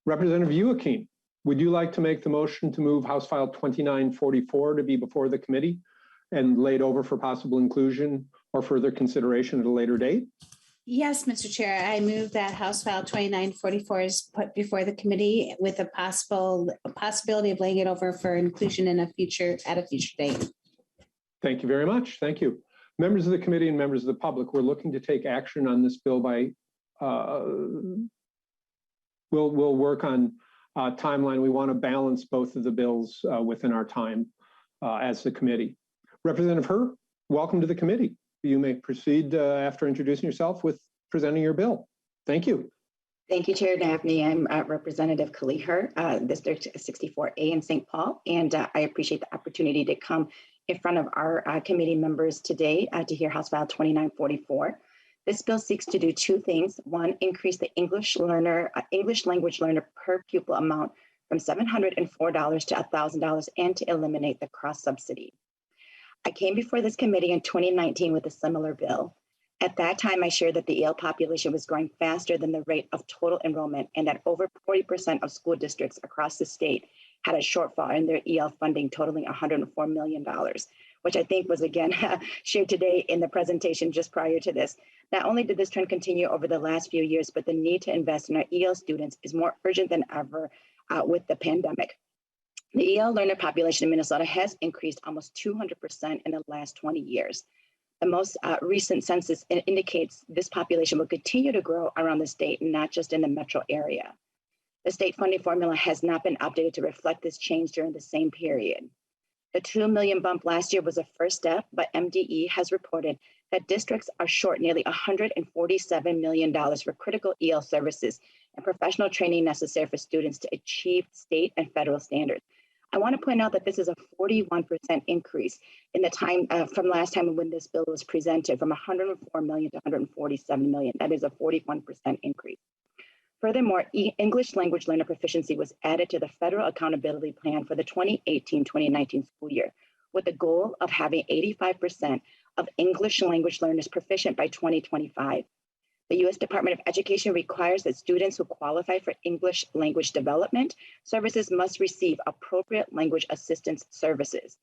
Representative Yuukim, would you like to make the motion to move House File 2944 to be before the committee and laid over for possible inclusion or further consideration at a later date? Yes, Mr. Chair, I move that House File 2944 is put before the committee with a possibility of laying it over for inclusion in at a future date. Thank you very much. Thank you. Members of the committee and members of the public, we're looking to take action on this bill by, we'll work on timeline. We want to balance both of the bills within our time as the committee. Representative Herr, welcome to the committee. You may proceed after introducing yourself with presenting your bill. Thank you. Thank you, Chair Daphne. I'm Representative Kali Herr, District 64A in St. Paul, and I appreciate the opportunity to come in front of our committee members today to hear House File 2944. This bill seeks to do two things. One, increase the English language learner per pupil amount from $704 to $1,000 and to eliminate the cross subsidy. I came before this committee in 2019 with a similar bill. At that time, I shared that the EL population was growing faster than the rate of total enrollment and that over 40% of school districts across the state had a shortfall in their EL funding totaling $104 million, which I think was again shared today in the presentation just prior to this. Not only did this trend continue over the last few years, but the need to invest in our EL students is more urgent than ever with the pandemic. The EL learner population in Minnesota has increased almost 200% in the last 20 years. The most recent census indicates this population will continue to grow around the state, not just in the metro area. The state funding formula has not been updated to reflect this change during the same period. The $2 million bump last year was a first step, but MDE has reported that districts are short nearly $147 million for critical EL services and professional training necessary for students to achieve state and federal standards. I want to point out that this is a 41% increase in the time from last time when this bill was presented, from 104 million to 147 million. That is a 41% increase. Furthermore, English language learner proficiency was added to the federal accountability plan for the 2018-2019 school year, with the goal of having 85% of English language learners proficient by 2025. The U.S. Department of Education requires that students who qualify for English language development services must receive appropriate language assistance services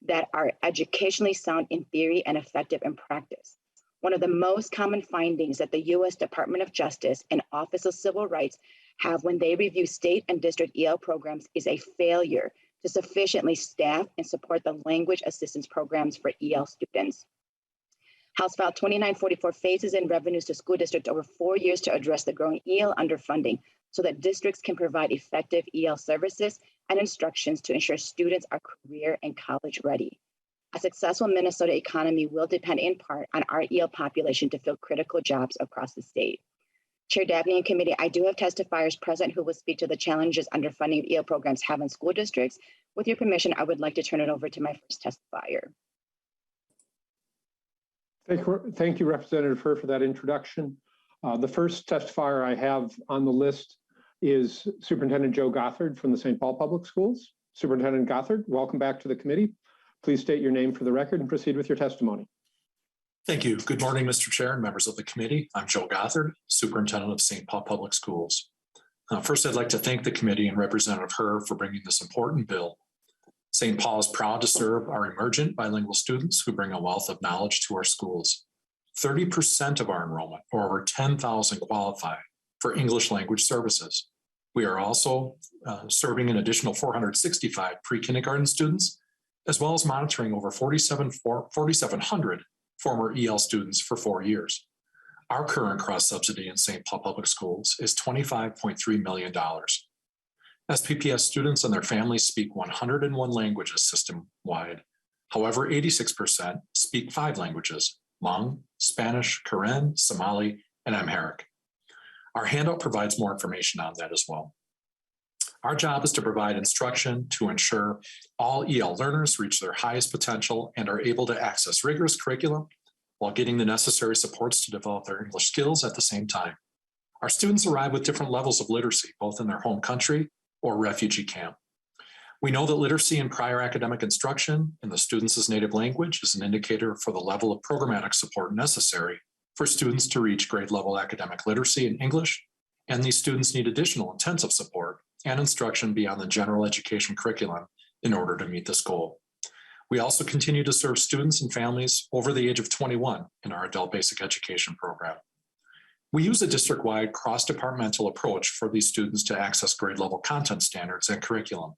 that are educationally sound in theory and effective in practice. One of the most common findings that the U.S. Department of Justice and Office of Civil Rights have when they review state and district EL programs is a failure to sufficiently staff and support the language assistance programs for EL students. House File 2944 phases in revenues to school districts over 4 years to address the growing EL underfunding so that districts can provide effective EL services and instructions to ensure students are career and college ready. A successful Minnesota economy will depend in part on our EL population to fill critical jobs across the state. Chair Dabney and committee, I do have testifiers present who will speak to the challenges underfunding of EL programs have in school districts. With your permission, I would like to turn it over to my first testifier. Thank you, Representative Herr, for that introduction. The first testifier I have on the list is Superintendent Joe Gothard from the St. Paul Public Schools. Superintendent Gothard, welcome back to the committee. Please state your name for the record and proceed with your testimony. Thank you. Good morning, Mr. Chair and members of the committee. I'm Joe Gothard, Superintendent of St. Paul Public Schools. First, I'd like to thank the committee and Representative Herr for bringing this important bill. St. Paul is proud to serve our emergent bilingual students who bring a wealth of knowledge to our schools. 30% of our enrollment, or over 10,000, qualify for English language services. We are also serving an additional 465 pre-kindergarten students, as well as monitoring over 4,700 former EL students for 4 years. Our current cross-subsidy in St. Paul Public Schools is $25.3 million. SPPS students and their families speak 101 languages system-wide. However, 86% speak 5 languages: Hmong, Spanish, Karen, Somali, and Amharic. Our handout provides more information on that as well. Our job is to provide instruction to ensure all EL learners reach their highest potential and are able to access rigorous curriculum while getting the necessary supports to develop their English skills at the same time. Our students arrive with different levels of literacy, both in their home country or refugee camp. We know that literacy in prior academic instruction in the students' native language is an indicator for the level of programmatic support necessary for students to reach grade level academic literacy in English and these students need additional intensive support and instruction beyond the general education curriculum in order to meet this goal. We also continue to serve students and families over the age of 21 in our adult basic education program. We use a district-wide cross-departmental approach for these students to access grade level content standards and curriculum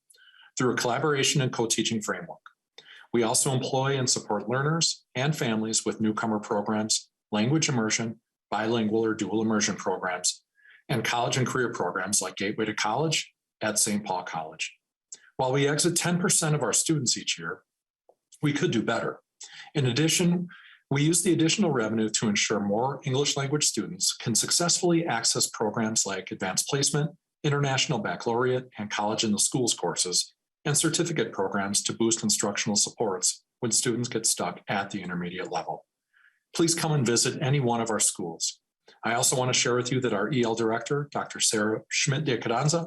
through a collaboration and co-teaching framework. We also employ and support learners and families with newcomer programs, language immersion, bilingual or dual immersion programs, and college and career programs like Gateway to College at St. Paul College. While we exit 10% of our students each year, we could do better. In addition, we use the additional revenue to ensure more English language students can successfully access programs like advanced placement, international baccalaureate, and college in the schools courses, and certificate programs to boost instructional supports when students get stuck at the intermediate level. Please come and visit any one of our schools. I also want to share with you that our EL director, Dr. Sarah Schmidt-De Carranza,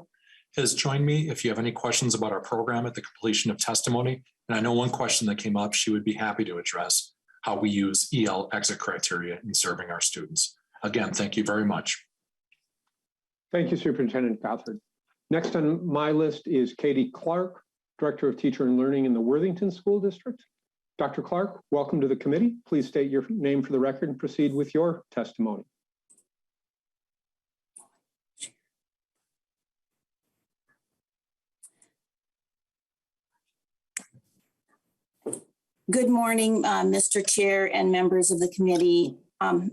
has joined me if you have any questions about our program at the completion of testimony. And I know one question that came up, she would be happy to address how we use EL exit criteria in serving our students. Again, thank you very much. Thank you, Superintendent Gothard. Next on my list is Katie Clark, Director of Teacher and Learning in the Worthington School District. Dr. Clark, welcome to the committee. Please state your name for the record and proceed with your testimony. Good morning, Mr. Chair and members of the committee.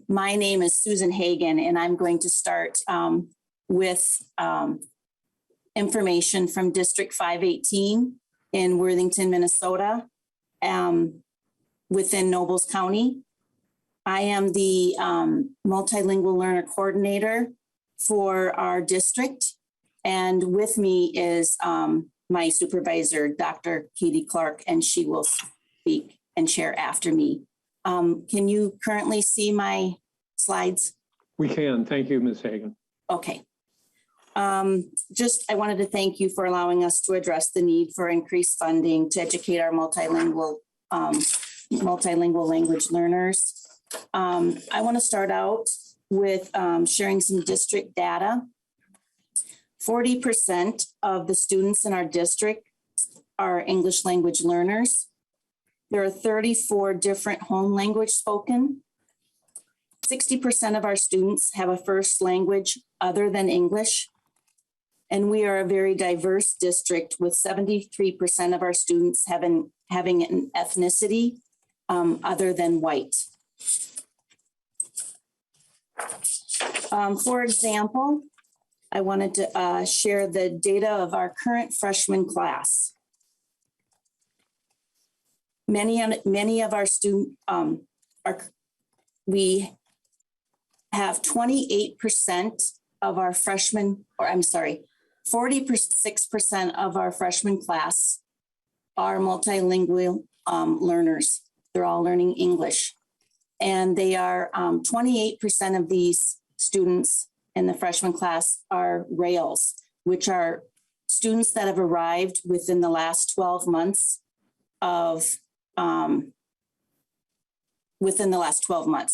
My name is Susan Hagan, and I'm going to start with information from District 518 in Worthington, Minnesota, within Nobles County. I am the multilingual learner coordinator for our district, and with me is my supervisor, Dr. Katie Clark, and she will speak and share after me. Can you currently see my slides? We can. Thank you, Ms. Hagan. Okay. I wanted to thank you for allowing us to address the need for increased funding to educate our multilingual language learners. I want to start out with sharing some district data. 40% of the students in our district are English language learners. There are 34 different home language spoken. 60% of our students have a first language other than English. And we are a very diverse district with 73% of our students having an ethnicity other than white. For example, I wanted to share the data of our current freshman class. Many of our students we have 28% of our freshmen, 46% of our freshman class are multilingual learners. They're all learning English. And they are 28% of these students in the freshman class are RAILs, which are students that have arrived within the last 12 months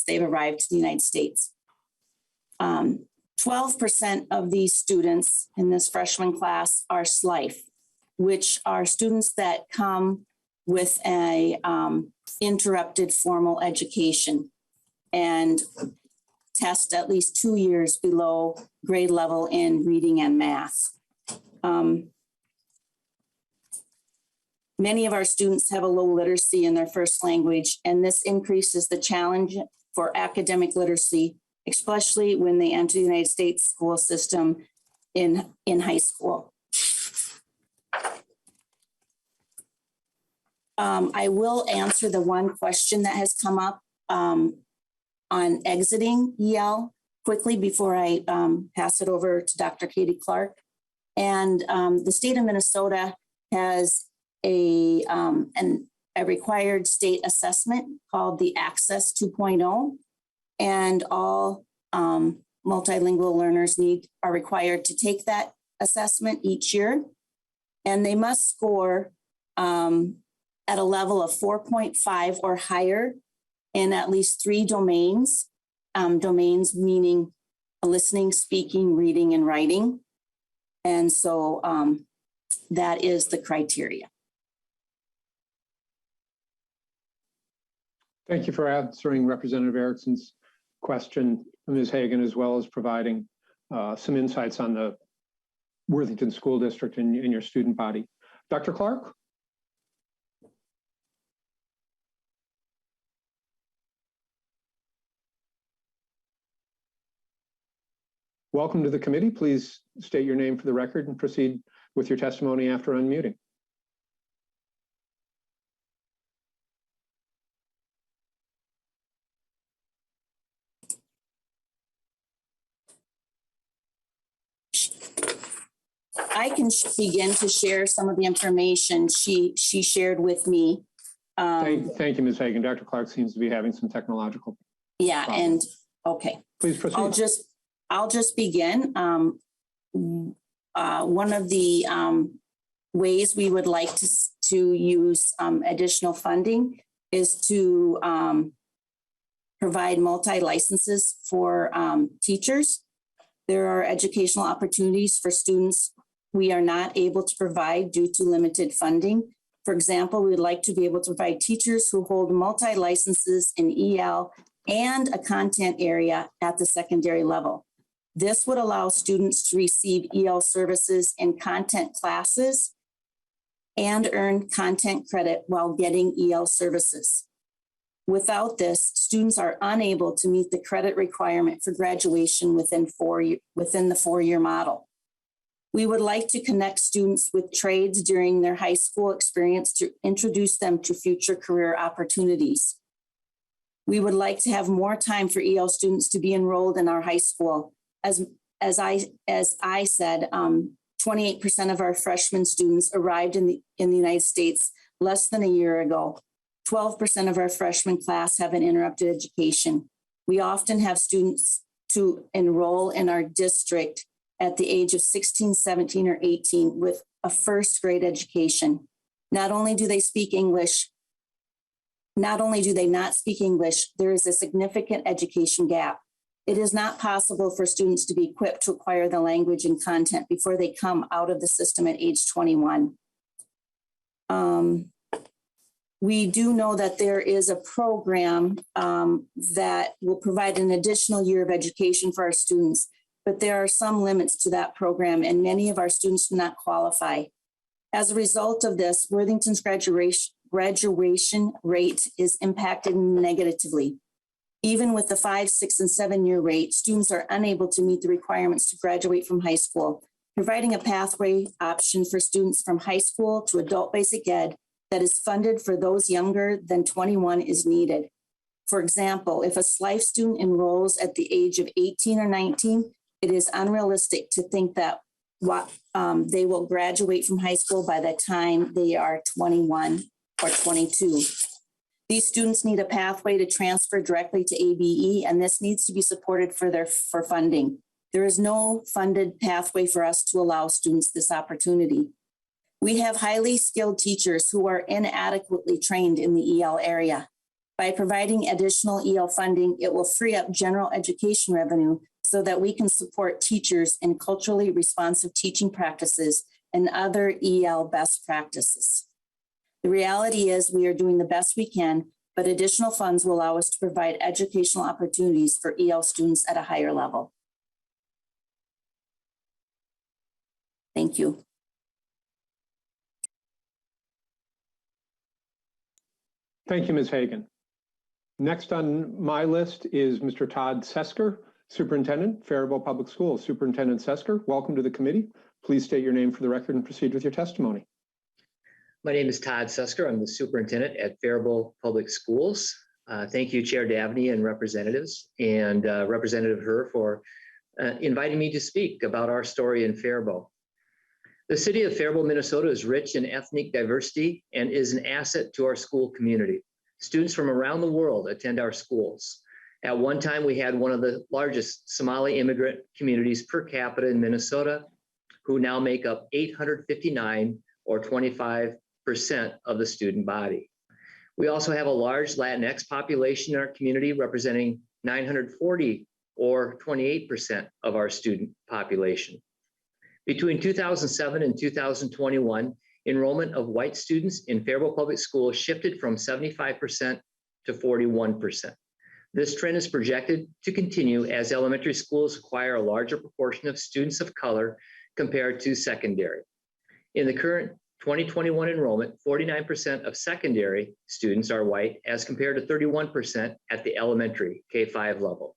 they've arrived to the United States. 12% of these students in this freshman class are SLIFE, which are students that come with a interrupted formal education and test at least 2 years below grade level in reading and math. Many of our students have a low literacy in their first language, and this increases the challenge for academic literacy, especially when they enter the United States school system in high school. I will answer the one question that has come up on exiting EL quickly before I pass it over to Dr. Katie Clark. And the state of Minnesota has a required state assessment called the Access 2.0, and all multilingual learners are required to take that assessment each year, and they must score at a level of 4.5 or higher in at least 3 domains. Domains meaning listening, speaking, reading, and writing. And so that is the criteria. Thank you for answering Representative Erickson's question, Ms. Hagan, as well as providing some insights on the Worthington School District and your student body. Dr. Clark? Welcome to the committee. Please state your name for the record and proceed with your testimony after unmuting. I can begin to share some of the information she shared with me. Thank you, Ms. Hagan. Dr. Clark seems to be having some technological problems. And okay. Please proceed. I'll just begin. One of the ways we would like to use additional funding is to provide multi-licenses for teachers. There are educational opportunities for students we are not able to provide due to limited funding. For example, we would like to be able to provide teachers who hold multi-licenses in EL and a content area at the secondary level. This would allow students to receive EL services in content classes and earn content credit while getting EL services. Without this, students are unable to meet the credit requirement for graduation within the four-year model. We would like to connect students with trades during their high school experience to introduce them to future career opportunities. We would like to have more time for EL students to be enrolled in our high school. As I said, 28% of our freshman students arrived in the United States less than a year ago. 12% of our freshman class have an interrupted education. We often have students to enroll in our district at the age of 16, 17, or 18 with a first grade education. Not only do they not speak English, there is a significant education gap. It is not possible for students to be equipped to acquire the language and content before they come out of the system at age 21. We do know that there is a program that will provide an additional year of education for our students, but there are some limits to that program and many of our students do not qualify. As a result of this, Worthington's graduation rate is impacted negatively. Even with the 5, 6, and 7-year rate, students are unable to meet the requirements to graduate from high school. Providing a pathway option for students from high school to adult basic ed that is funded for those younger than 21 is needed. For example, if a SLIFE student enrolls at the age of 18 or 19, it is unrealistic to think that they will graduate from high school by the time they are 21 or 22. These students need a pathway to transfer directly to ABE, and this needs to be supported for funding. There is no funded pathway for us to allow students this opportunity. We have highly skilled teachers who are inadequately trained in the EL area. By providing additional EL funding, it will free up general education revenue so that we can support teachers in culturally responsive teaching practices and other EL best practices. The reality is we are doing the best we can, but additional funds will allow us to provide educational opportunities for EL students at a higher level. Thank you. Thank you, Ms. Hagan. Next on my list is Mr. Todd Sesker, Superintendent, Faribault Public Schools. Superintendent Sesker, welcome to the committee. Please state your name for the record and proceed with your testimony. My name is Todd Sesker. I'm the superintendent at Faribault Public Schools. Thank you, Chair Dabney and representatives, and Representative Herr for inviting me to speak about our story in Faribault. The city of Faribault, Minnesota is rich in ethnic diversity and is an asset to our school community. Students from around the world attend our schools. At one time, we had one of the largest Somali immigrant communities per capita in Minnesota, who now make up 859 or 25% of the student body. We also have a large Latinx population in our community, representing 940 or 28% of our student population. Between 2007 and 2021, enrollment of white students in Faribault Public Schools shifted from 75% to 41%. This trend is projected to continue as elementary schools acquire a larger proportion of students of color compared to secondary. In the current 2021 enrollment, 49% of secondary students are white as compared to 31% at the elementary K-5 level.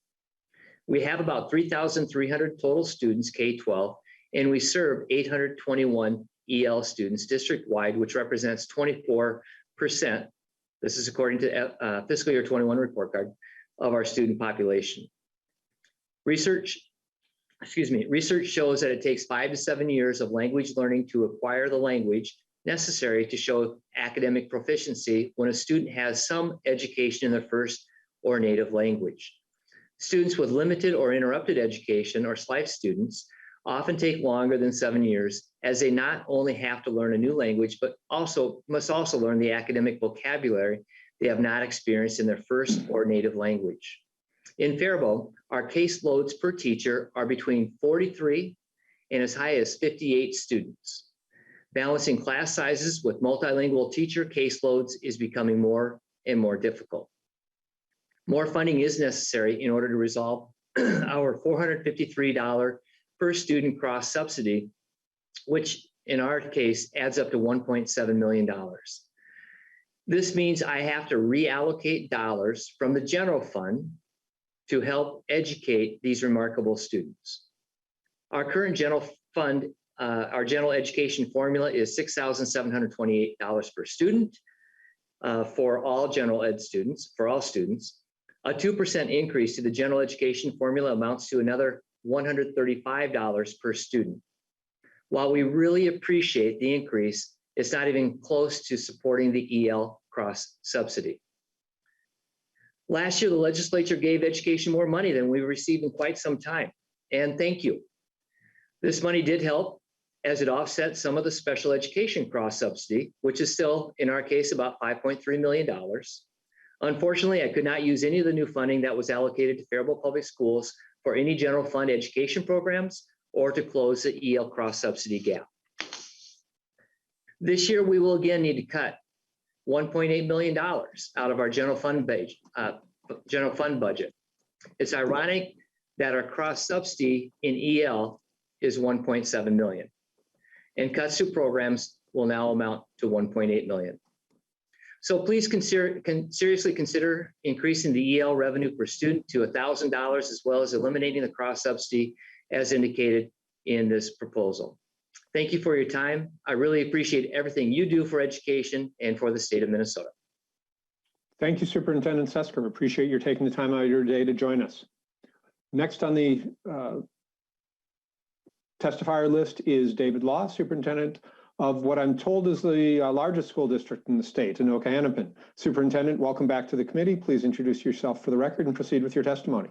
We have about 3,300 total students K-12, and we serve 821 EL students district-wide, which represents 24%. This is according to fiscal year 21 report card of our student population. Research shows that it takes 5 to 7 years of language learning to acquire the language necessary to show academic proficiency when a student has some education in their first or native language. Students with limited or interrupted education, or SLIFE students, often take longer than 7 years, as they not only have to learn a new language, but must also learn the academic vocabulary they have not experienced in their first or native language. In Faribault, our caseloads per teacher are between 43 and as high as 58 students. Balancing class sizes with multilingual teacher caseloads is becoming more and more difficult. More funding is necessary in order to resolve our $453 per student cross subsidy, which in our case adds up to $1.7 million. This means I have to reallocate dollars from the general fund to help educate these remarkable students. Our current general fund, our general education formula is $6,728 per student for all general ed students, for all students. A 2% increase to the general education formula amounts to another $135 per student. While we really appreciate the increase, it's not even close to supporting the EL cross subsidy. Last year, the legislature gave education more money than we received in quite some time, and thank you. This money did help as it offset some of the special education cross subsidy, which is still, in our case, about $5.3 million. Unfortunately, I could not use any of the new funding that was allocated to Faribault Public Schools for any general fund education programs or to close the EL cross subsidy gap. This year, we will again need to cut $1.8 million out of our general fund budget. It's ironic that our cross subsidy in EL is $1.7 million, and cuts to programs will now amount to $1.8 million. So please seriously consider increasing the EL revenue per student to $1,000, as well as eliminating the cross subsidy as indicated in this proposal. Thank you for your time. I really appreciate everything you do for education and for the state of Minnesota. Thank you, Superintendent Sesker. Appreciate your taking the time out of your day to join us. Next on the testifier list is David Law, Superintendent of what I'm told is the largest school district in the state, Anoka-Hennepin. Superintendent, welcome back to the committee. Please introduce yourself for the record and proceed with your testimony.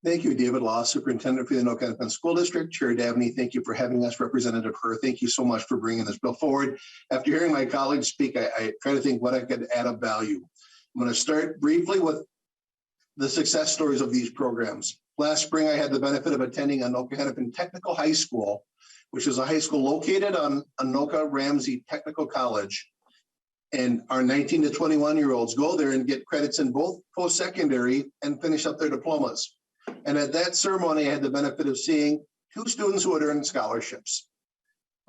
Thank you, David Law, Superintendent for the Anoka-Hennepin School District. Chair Dabney, thank you for having us. Representative Herr, thank you so much for bringing this bill forward. After hearing my colleagues speak, I try to think what I could add of value. I'm going to start briefly with the success stories of these programs. Last spring, I had the benefit of attending Anoka-Hennepin Technical High School, which is a high school located on Anoka-Ramsey Technical College. And our 19 to 21-year-olds go there and get credits in both post-secondary and finish up their diplomas. And at that ceremony, I had the benefit of seeing 2 students who had earned scholarships.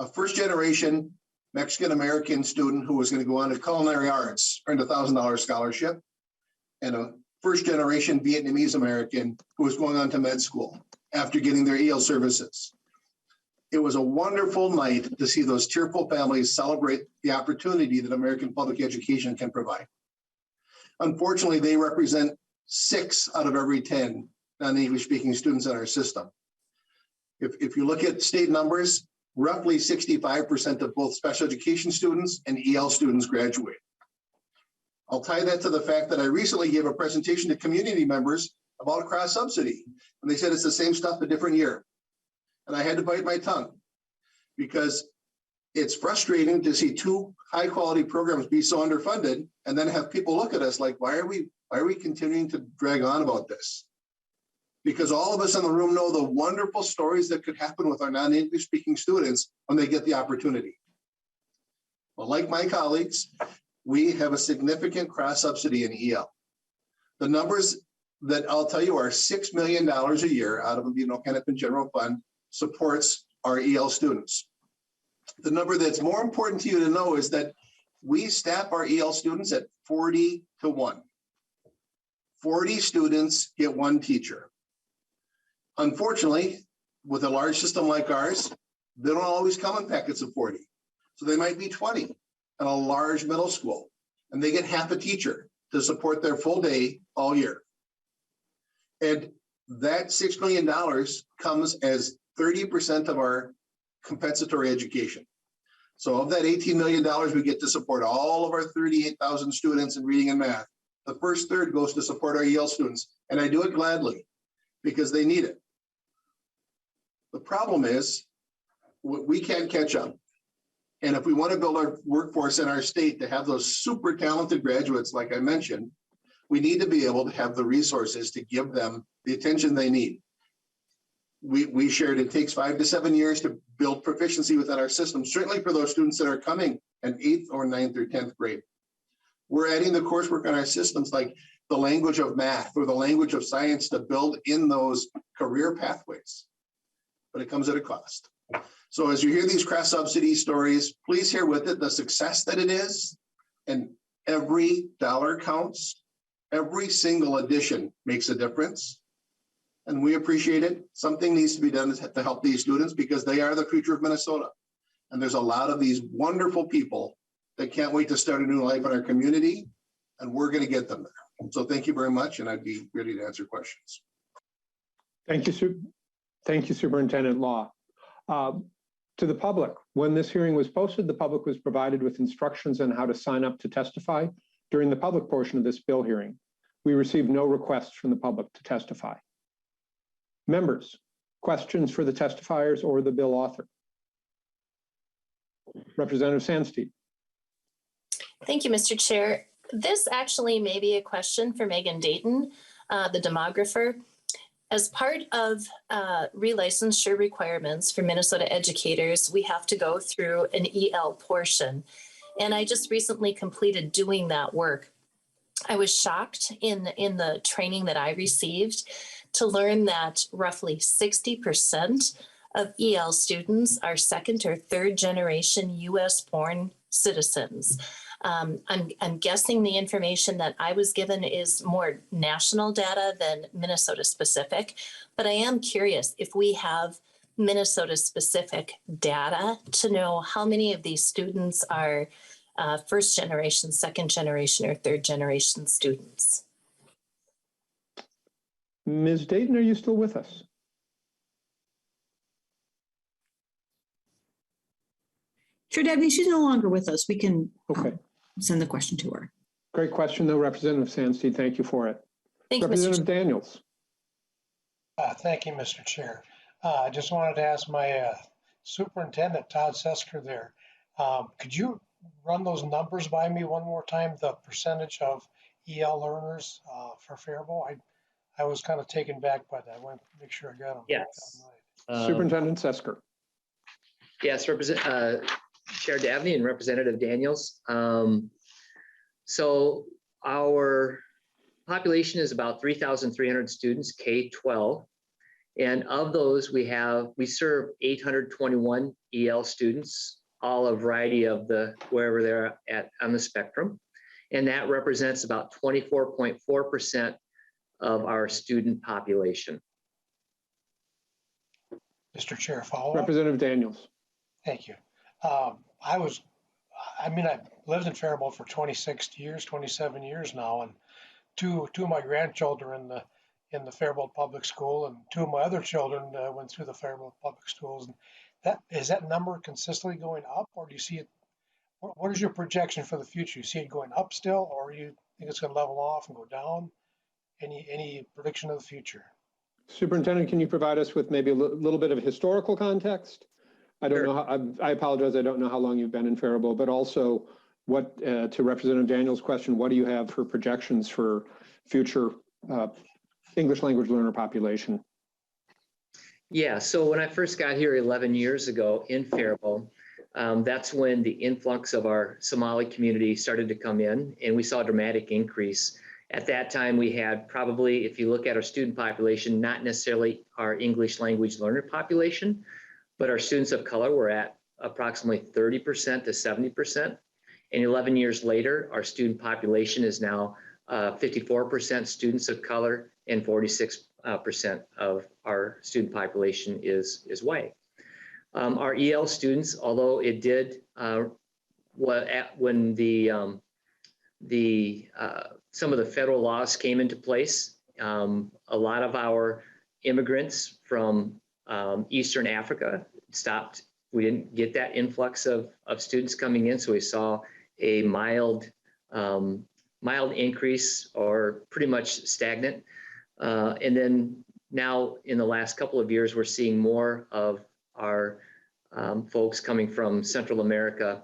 A first-generation Mexican-American student who was going to go on to culinary arts earned a $1,000 scholarship, and a first-generation Vietnamese-American who was going on to med school after getting their EL services. It was a wonderful night to see those tearful families celebrate the opportunity that American public education can provide. Unfortunately, they represent 6 out of every 10 non-English speaking students in our system. If you look at state numbers, roughly 65% of both special education students and EL students graduate. I'll tie that to the fact that I recently gave a presentation to community members about cross subsidy, and they said it's the same stuff, a different year. And I had to bite my tongue because it's frustrating to see 2 high quality programs be so underfunded and then have people look at us like, why are we continuing to drag on about this? because all of us in the room know the wonderful stories that could happen with our non-English speaking students when they get the opportunity. Well, like my colleagues, we have a significant cross subsidy in EL. The numbers that I'll tell you are $6 million a year out of the Hennepin General Fund supports our EL students. The number that's more important to you to know is that we staff our EL students at 40 to 1. 40 students get 1 teacher. Unfortunately, with a large system like ours, they don't always come in packets of 40. So they might be 20 in a large middle school, and they get half a teacher to support their full day all year. And that $6 million comes as 30% of our compensatory education. So of that $18 million, we get to support all of our 38,000 students in reading and math. The first third goes to support our EL students, and I do it gladly because they need it. The problem is we can't catch up. And if we want to build our workforce in our state to have those super talented graduates, like I mentioned, we need to be able to have the resources to give them the attention they need. We shared it takes 5 to 7 years to build proficiency within our system, certainly for those students that are coming in 8th or 9th or 10th grade. We're adding the coursework on our systems like the language of math or the language of science to build in those career pathways, but it comes at a cost. So as you hear these cross-subsidy stories, please hear with it the success that it is, and every dollar counts. Every single addition makes a difference, and we appreciate it. Something needs to be done to help these students because they are the future of Minnesota. And there's a lot of these wonderful people that can't wait to start a new life in our community, and we're going to get them there. So thank you very much, and I'd be ready to answer questions. Thank you, Superintendent Law. To the public, when this hearing was posted, the public was provided with instructions on how to sign up to testify during the public portion of this bill hearing. We received no requests from the public to testify. Members, questions for the testifiers or the bill author? Representative Sandstein. Thank you, Mr. Chair. This actually may be a question for Megan Dayton, the demographer. As part of relicensure requirements for Minnesota educators, we have to go through an EL portion. And I just recently completed doing that work. I was shocked in the training that I received to learn that roughly 60% of EL students are second or third generation US born citizens. I'm guessing the information that I was given is more national data than Minnesota specific, but I am curious if we have Minnesota specific data to know how many of these students are first generation, second generation, or third generation students. Ms. Dayton, are you still with us? Sure, Dabney, she's no longer with us. We can send the question to her. Great question, though, Representative Sandstein. Thank you for it. Thank you, Representative Daniels. Thank you, Mr. Chair. I just wanted to ask my superintendent, Todd Sesker there. Could you run those numbers by me one more time, the percentage of EL learners for Faribault? I was kind of taken back by that. I want to make sure I got them. Yes. Superintendent Sesker. Yes, Chair Dabney and Representative Daniels. So our population is about 3,300 students, K-12. And of those, we serve 821 EL students, all a variety of wherever they're at on the spectrum. And that represents about 24.4% of our student population. Mr. Chair, follow up. Representative Daniels. Thank you. I've lived in Faribault for 27 years now, and two of my grandchildren in the Faribault Public School, and two of my other children went through the Faribault Public Schools. And is that number consistently going up, or do you see it? What is your projection for the future? You see it going up still, or you think it's going to level off and go down? Any prediction of the future? Superintendent, can you provide us with maybe a little bit of historical context? I don't know. I apologize. I don't know how long you've been in Faribault, but also what, to Representative Daniels' question, what do you have for projections for future English language learner population? Yeah, so when I first got here 11 years ago in Faribault, that's when the influx of our Somali community started to come in, and we saw a dramatic increase. At that time, we had probably, if you look at our student population, not necessarily our English language learner population, but our students of color were at approximately 30% to 70%. And 11 years later, our student population is now 54% students of color, and 46% of our student population is white. Our EL students, although it did, when some of the federal laws came into place, a lot of our immigrants from Eastern Africa stopped. We didn't get that influx of students coming in, so we saw a mild increase, or pretty much stagnant. And then now in the last couple of years, we're seeing more of our folks coming from Central America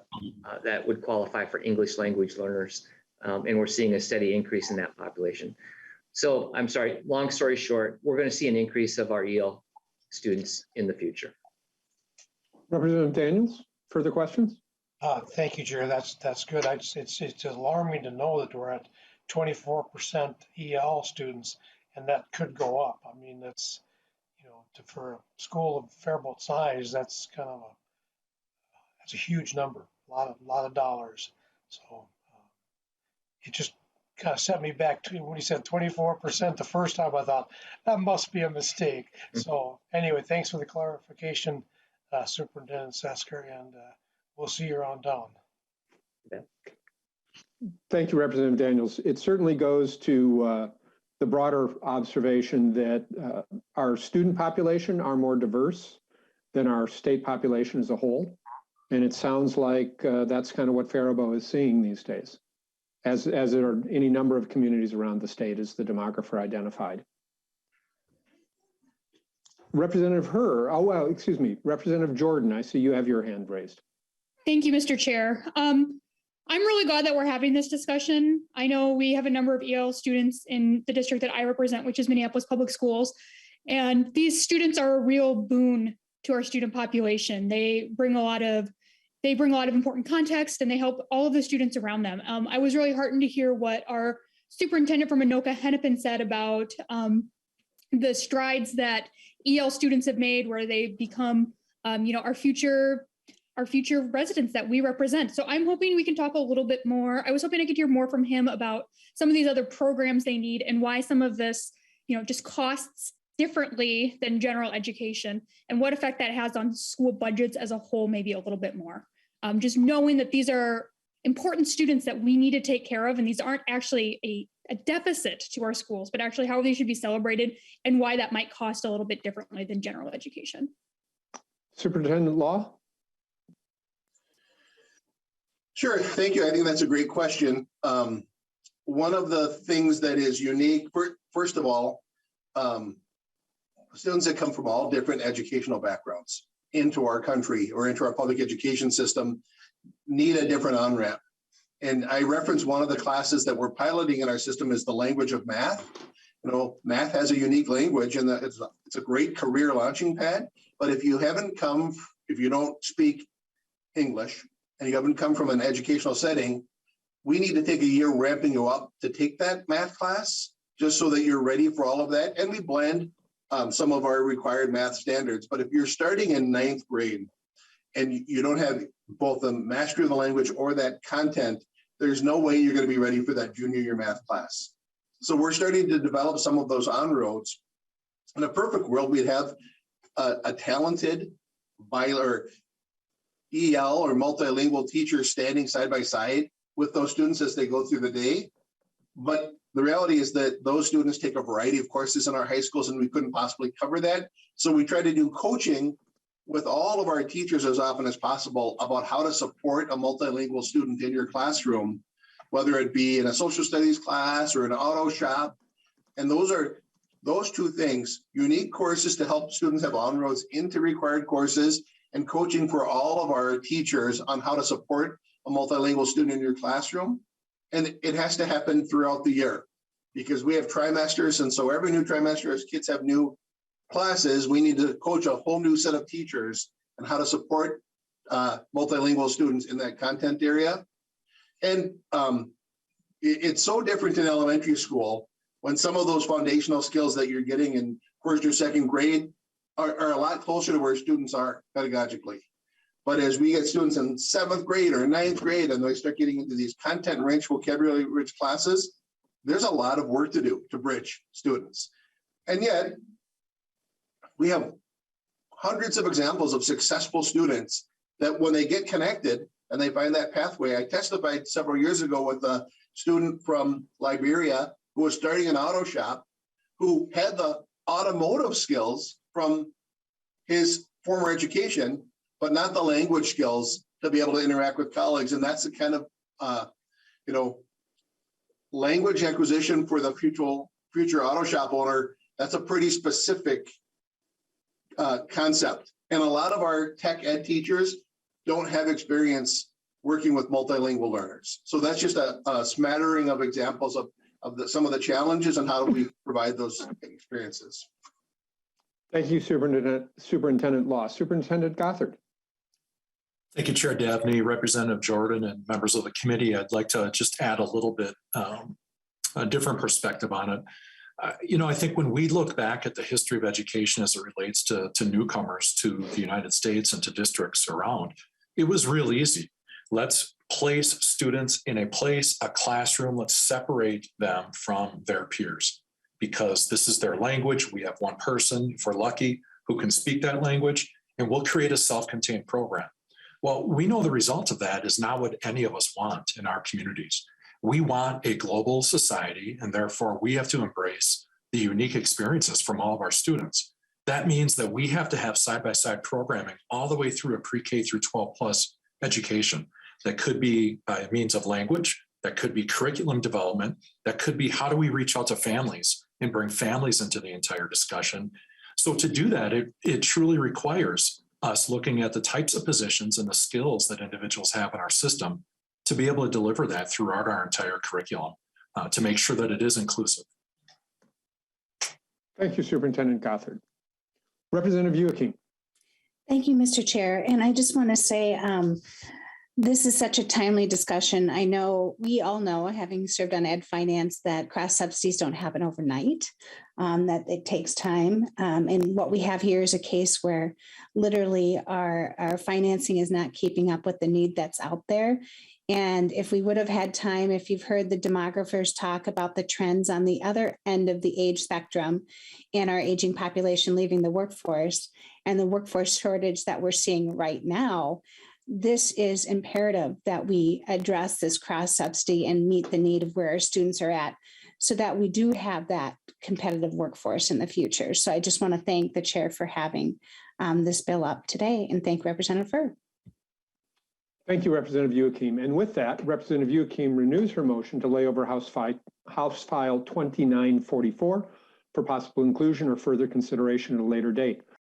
that would qualify for English language learners. And we're seeing a steady increase in that population. So I'm sorry, long story short, we're going to see an increase of our EL students in the future. Representative Daniels, further questions? Thank you, Jerry. That's good. It's alarming to know that we're at 24% EL students, and that could go up. I mean, that's, for a school of Faribault size, that's that's a huge number, a lot of dollars. So it just kind of set me back to when he said 24% the first time. I thought that must be a mistake. So anyway, thanks for the clarification, Superintendent Sesker, and we'll see you around town. Yeah. Thank you, Representative Daniels. It certainly goes to the broader observation that our student population are more diverse than our state population as a whole. And it sounds like that's kind of what Faribault is seeing these days, as there are any number of communities around the state, as the demographer identified. Representative Representative Jordan, I see you have your hand raised. Thank you, Mr. Chair. I'm really glad that we're having this discussion. I know we have a number of EL students in the district that I represent, which is Minneapolis Public Schools. And these students are a real boon to our student population. They bring a lot of important context, and they help all of the students around them. I was really heartened to hear what our superintendent from Anoka Hennepin said about the strides that EL students have made, where they become, our future residents that we represent. So I'm hoping we can talk a little bit more. I was hoping I could hear more from him about some of these other programs they need and why some of this, just costs differently than general education, and what effect that has on school budgets as a whole, maybe a little bit more. Just knowing that these are important students that we need to take care of, and these aren't actually a deficit to our schools, but actually how they should be celebrated and why that might cost a little bit differently than general education. Superintendent Law? Sure, thank you. I think that's a great question. One of the things that is unique, first of all, students that come from all different educational backgrounds into our country or into our public education system need a different on-ramp. And I referenced one of the classes that we're piloting in our system is the language of math. Math has a unique language, and it's a great career launching pad. But if you don't speak English, and you haven't come from an educational setting, we need to take a year ramping you up to take that math class, just so that you're ready for all of that. And we blend some of our required math standards. But if you're starting in 9th grade and you don't have both the mastery of the language or that content, there's no way you're going to be ready for that junior year math class. So we're starting to develop some of those on-roads. In a perfect world, we'd have a talented EL or multilingual teachers standing side by side with those students as they go through the day. But the reality is that those students take a variety of courses in our high schools, and we couldn't possibly cover that. So we try to do coaching with all of our teachers as often as possible about how to support a multilingual student in your classroom, whether it be in a social studies class or an auto shop. And those two things, unique courses to help students have on-roads into required courses, and coaching for all of our teachers on how to support a multilingual student in your classroom. And it has to happen throughout the year. because we have trimesters. And so every new trimester, as kids have new classes, we need to coach a whole new set of teachers on how to support multilingual students in that content area. And it's so different in elementary school when some of those foundational skills that you're getting in first or second grade are a lot closer to where students are pedagogically. But as we get students in 7th grade or 9th grade and they start getting into these content-rich, vocabulary-rich classes, there's a lot of work to do to bridge students. And yet, we have hundreds of examples of successful students that when they get connected and they find that pathway. I testified several years ago with a student from Liberia who was starting an auto shop, who had the automotive skills from his former education, but not the language skills to be able to interact with colleagues. And that's the kind of, language acquisition for the future auto shop owner. That's a pretty specific concept. And a lot of our tech ed teachers don't have experience working with multilingual learners. So that's just a smattering of examples of some of the challenges and how do we provide those experiences. Thank you, Superintendent Law. Superintendent Gothard. Thank you, Chair Dabney, Representative Jordan, and members of the committee. I'd like to just add a little bit, a different perspective on it. I think when we look back at the history of education as it relates to newcomers to the United States and to districts around, it was real easy. Let's place students in a classroom, let's separate them from their peers because this is their language. We have one person, if we're lucky, who can speak that language, and we'll create a self-contained program. Well, we know the result of that is not what any of us want in our communities. We want a global society, and therefore we have to embrace the unique experiences from all of our students. That means that we have to have side-by-side programming all the way through a pre-K through 12 plus education. That could be by means of language, that could be curriculum development, that could be how do we reach out to families and bring families into the entire discussion. So to do that, it truly requires us looking at the types of positions and the skills that individuals have in our system to be able to deliver that throughout our entire curriculum to make sure that it is inclusive. Thank you, Superintendent Gothard. Representative Yuukim. Thank you, Mr. Chair. And I just want to say, this is such a timely discussion. I know, we all know, having served on Ed Finance, that cross subsidies don't happen overnight, that it takes time. And what we have here is a case where literally our financing is not keeping up with the need that's out there. And if we would have had time, if you've heard the demographers talk about the trends on the other end of the age spectrum and our aging population leaving the workforce and the workforce shortage that we're seeing right now, this is imperative that we address this cross subsidy and meet the need of where our students are at so that we do have that competitive workforce in the future. So I just want to thank the chair for having this bill up today and thank Representative Furr. Thank you, Representative Yuukim. And with that, Representative Yuukim renews her motion to lay over House File 2944 for possible inclusion or further consideration at a later date.